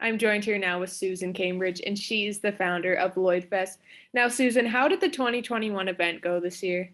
I'm joined here now with Susan Cambridge, and she's the founder of Lloydfest. Now, Susan, how did the 2021 event go this year?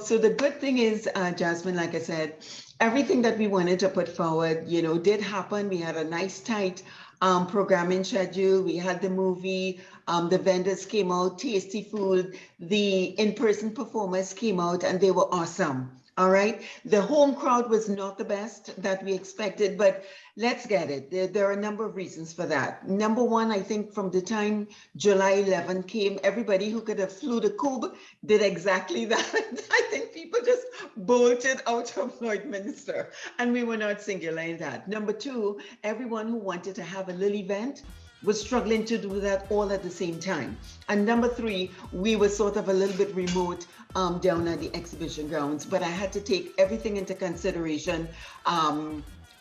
So the good thing is, Jasmine, like I said, everything that we wanted to put forward, did happen. We had a nice tight programming schedule. We had the movie, the vendors came out, tasty food, the in-person performers came out, and they were awesome. All right. The home crowd was not the best that we expected, but let's get it. There are a number of reasons for that. Number one, I think from the time July 11 came, everybody who could have flew the Cube did exactly that. I think people just bolted out of Lloydminster, and we were not singular in that. Number two, everyone who wanted to have a little event was struggling to do that all at the same time. And number three, we were sort of a little bit remote down at the exhibition grounds, but I had to take everything into consideration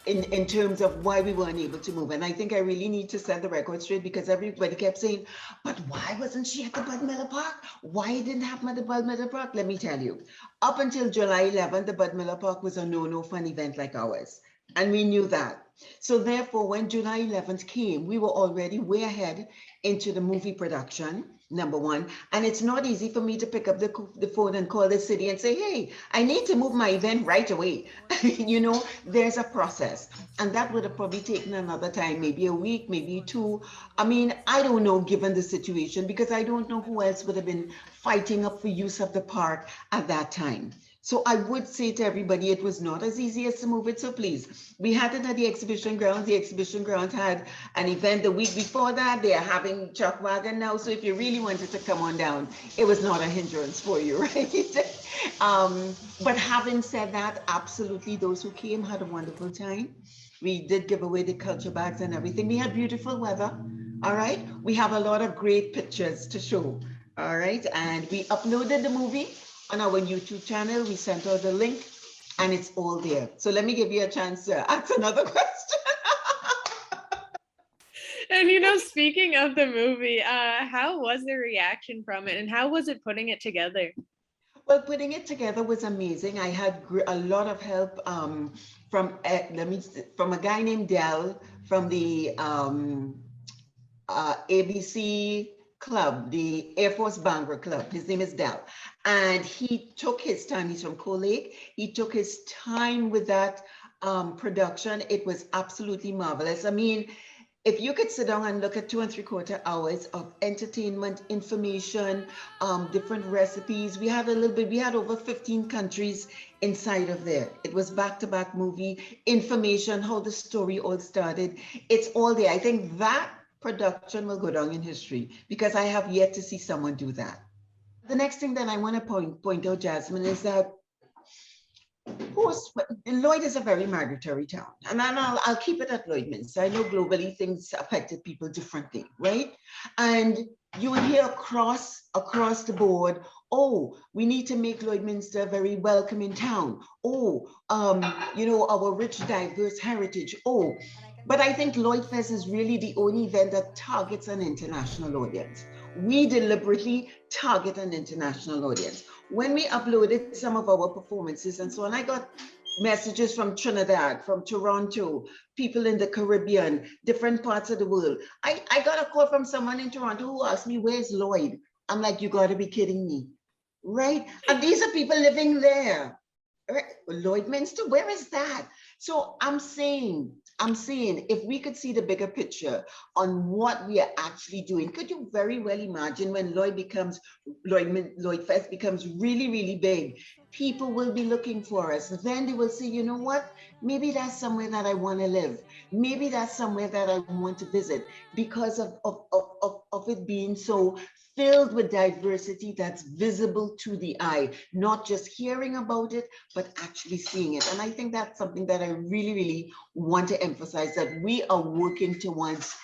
in terms of why we weren't able to move. And I think I really need to set the record straight because everybody kept saying, but why wasn't she at the Bud Miller Park? Why didn't happen at the Bud Miller Park? Let me tell you, up until July 11th, the Bud Miller Park was a no fun event like ours. And we knew that. So therefore, when July 11th came, we were already way ahead into the movie production, number one. And it's not easy for me to pick up the phone and call the city and say, hey, I need to move my event right away. There's a process. And that would have probably taken another time, maybe a week, maybe two. I mean, I don't know, given the situation, because I don't know who else would have been fighting up for use of the park at that time. So I would say to everybody, it was not as easy as to move it. So please, we had it at the exhibition grounds. The exhibition grounds had an event the week before that. They are having Chuck Wagon now. So if you really wanted to come on down, it was not a hindrance for you, right? But having said that, absolutely, those who came had a wonderful time. We did give away the culture bags and everything. We had beautiful weather. All right. We have a lot of great pictures to show. All right. And we uploaded the movie on our YouTube channel. We sent out the link and it's all there. So let me give you a chance to ask another question. And speaking of the movie, how was the reaction from it and how was it putting it together? Well, putting it together was amazing. I had a lot of help from from a guy named Dell from the ABC Club, the Air Force Bangor Club. His name is Dell. And he took his time. He's from Cold Lake. He took his time with that production. It was absolutely marvelous. I mean, if you could sit down and look at 2.75 hours of entertainment, information, different recipes, we had over 15 countries inside of there. It was back-to-back movie, information, how the story all started. It's all there. I think that production will go down in history because I have yet to see someone do that. The next thing that I want to point out, Jasmine, is that Lloyd is a very migratory town, and I'll keep it at Lloydminster. I know globally things affected people differently, right? And you will hear across the board, oh, we need to make Lloydminster a very welcoming town. Oh, our rich, diverse heritage. Oh, but I think Lloydfest is really the only event that targets an international audience. We deliberately target an international audience. When we uploaded some of our performances and so on, I got messages from Trinidad, from Toronto, people in the Caribbean, different parts of the world. I got a call from someone in Toronto who asked me, where's Lloyd? I'm like, you gotta be kidding me, right? And these are people living there. Right? Lloydminster, where is that? So I'm saying, if we could see the bigger picture on what we are actually doing, could you very well imagine when Lloydfest becomes really, really big, people will be looking for us. Then they will say, you know what? Maybe that's somewhere that I want to live. Maybe that's somewhere that I want to visit because of it being so filled with diversity that's visible to the eye, not just hearing about it, but actually seeing it. And I think that's something that I really, really want to emphasize, that we are working towards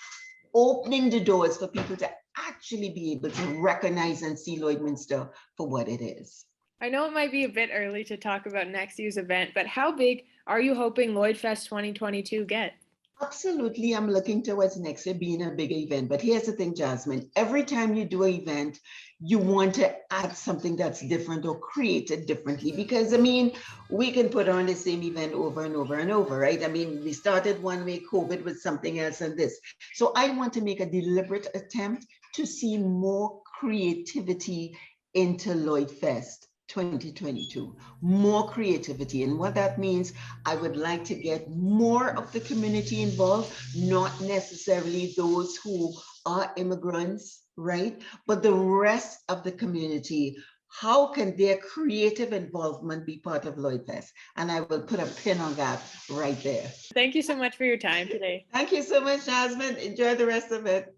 opening the doors for people to actually be able to recognize and see Lloydminster for what it is. I know it might be a bit early to talk about next year's event, but how big are you hoping Lloydfest 2022 gets? Absolutely, I'm looking towards next year being a bigger event. But here's the thing, Jasmine, every time you do an event, you want to add something that's different or create it differently. Because I mean, we can put on the same event over and over and over, right? I mean, we started one way, COVID with something else and this. So I want to make a deliberate attempt to see more creativity into Lloydfest 2022, more creativity. And what that means, I would like to get more of the community involved, not necessarily those who are immigrants, right? But the rest of the community. How can their creative involvement be part of Lloydfest? And I will put a pin on that right there. Thank you so much for your time today. Thank you so much, Jasmine. Enjoy the rest of it.